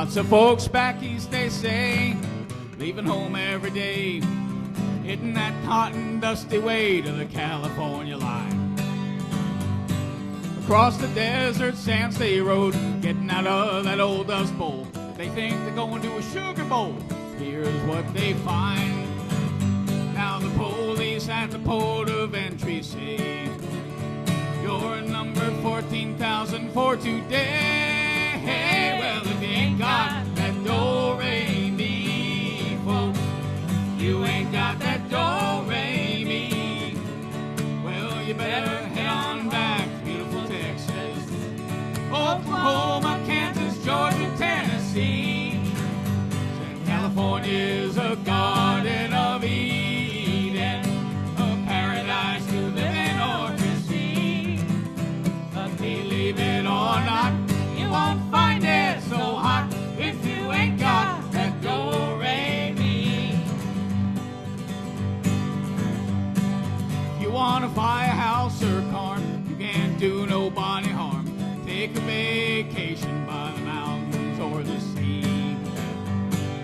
Lots of folks back east, they say, leaving home every day, hitting that hot and dusty way to the California line. Across the desert sand state road, getting out of that old dust bowl. They think they're going to a sugar bowl. Here's what they find. Now the police at the port of entry say, you're number 14,000 for today. Well, if you ain't got that do-re-mi, folks, you ain't got that do-re-mi. Well, you better head on back to beautiful Texas, Oklahoma, Kansas, Georgia, Tennessee. Said California is a garden of Eden, a paradise to live in or to see. But believe it or not, you won't find it so hot if you ain't got that do-re-mi. If you want to buy a house or car, you can't do nobody harm. Take a vacation by the mountains or the sea.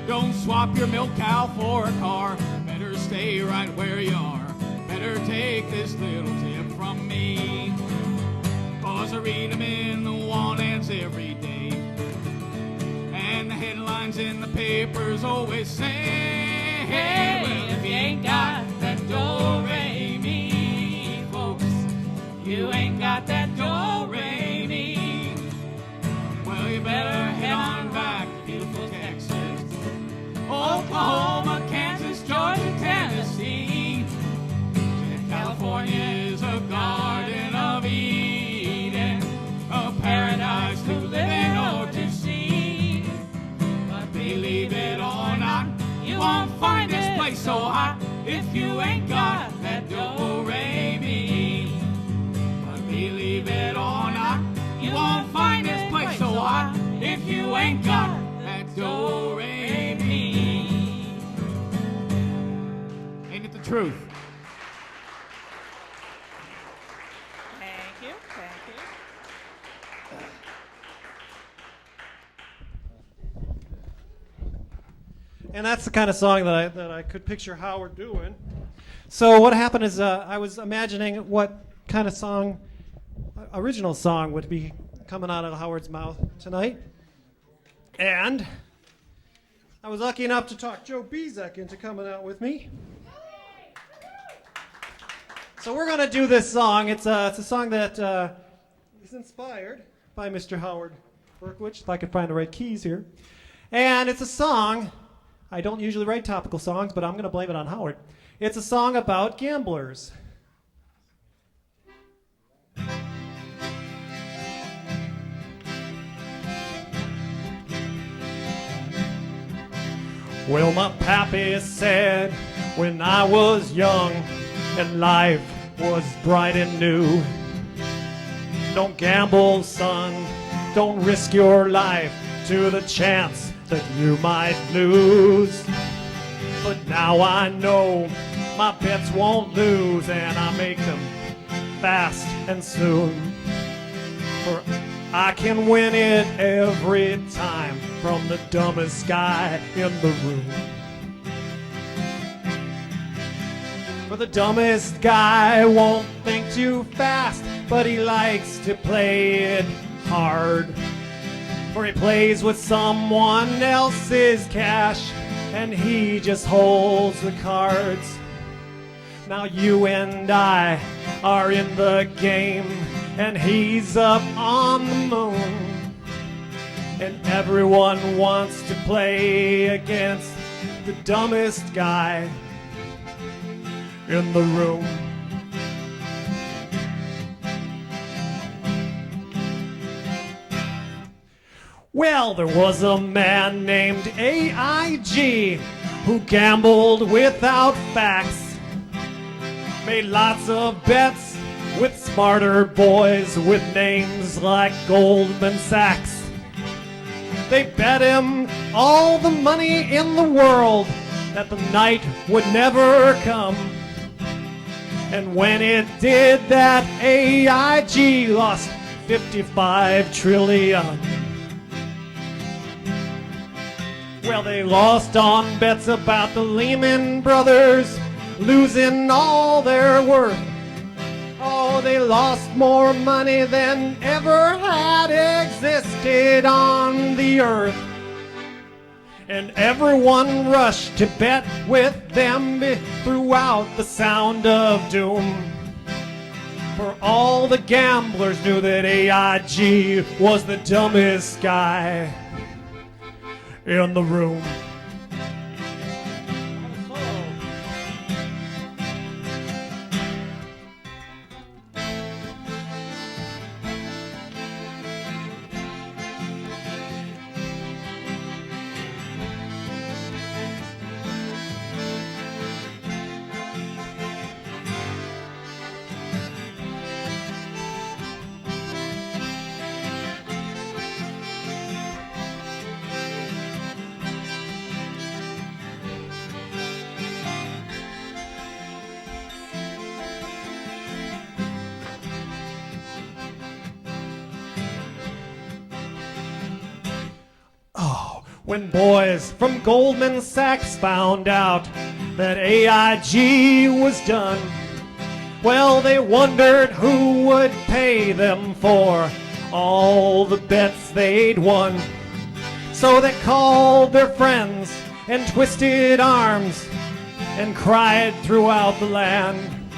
Don't swap your milk cow for a car. Better stay right where you are. Better take this little tip from me. 'Cause I read them in the want ads every day. And the headlines in the papers always say, hey, well, if you ain't got that do-re-mi, folks, you ain't got that do-re-mi. Well, you better head on back to beautiful Texas, Oklahoma, Kansas, Georgia, Tennessee. California is a garden of Eden, a paradise to live in or to see. But believe it or not, you won't find this place so hot if you ain't got that do-re-mi. But believe it or not, you won't find this place so hot if you ain't got that do-re-mi. Ain't it the truth? Thank you. And that's the kind of song that I could picture Howard doing. So what happened is I was imagining what kind of song, original song, would be coming out of Howard's mouth tonight. And I was lucky enough to talk Joe Bezek into coming out with me. So we're going to do this song. It's a song that is inspired by Mr. Howard Berkowitz, if I could find the right keys here. And it's a song, I don't usually write topical songs, but I'm going to blame it on Howard. It's a song about gamblers. Well, my pappy said when I was young and life was bright and new, don't gamble, son, don't risk your life to the chance that you might lose. But now I know my bets won't lose, and I make them fast and soon. For I can win it every time from the dumbest guy in the room. For the dumbest guy won't think too fast, but he likes to play it hard. For he plays with someone else's cash, and he just holds the cards. Now you and I are in the game, and he's up on the moon. And everyone wants to play against the dumbest guy in the room. Well, there was a man named AIG who gambled without facts, made lots of bets with smarter boys with names like Goldman Sachs. They bet him all the money in the world that the night would never come. And when it did, that AIG lost 55 trillion. Well, they lost on bets about the Lehman Brothers losing all their worth. Oh, they lost more money than ever had existed on the earth. And everyone rushed to bet with them throughout the sound of doom. For all the gamblers knew that AIG was the dumbest guy in the room. When boys from Goldman Sachs found out that AIG was done, well, they wondered who would pay them for all the bets they'd won. So they called their friends and twisted arms and cried throughout the land.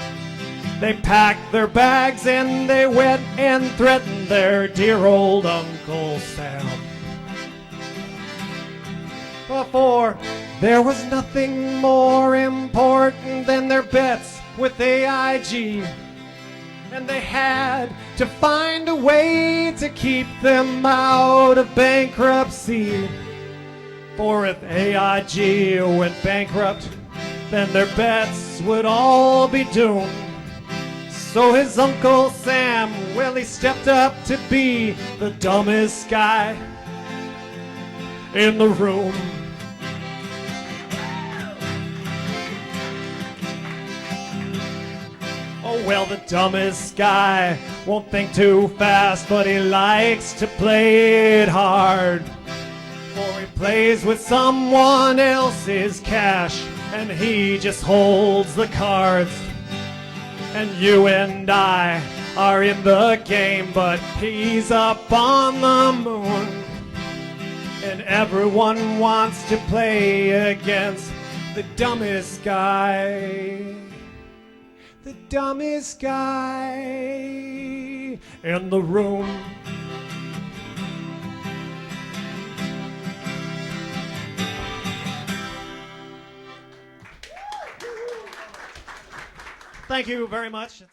They packed their bags and they went and threatened their dear old Uncle Sam. For there was nothing more important than their bets with AIG, and they had to find a way to keep them out of bankruptcy. For if AIG went bankrupt, then their bets would all be doomed. So his Uncle Sam, well, he stepped up to be the dumbest guy in the room. Oh, well, the dumbest guy won't think too fast, but he likes to play it hard. For he plays with someone else's cash, and he just holds the cards. And you and I are in the game, but he's up on the moon. And everyone wants to play against the dumbest guy. The dumbest guy in the room. Thank you very much.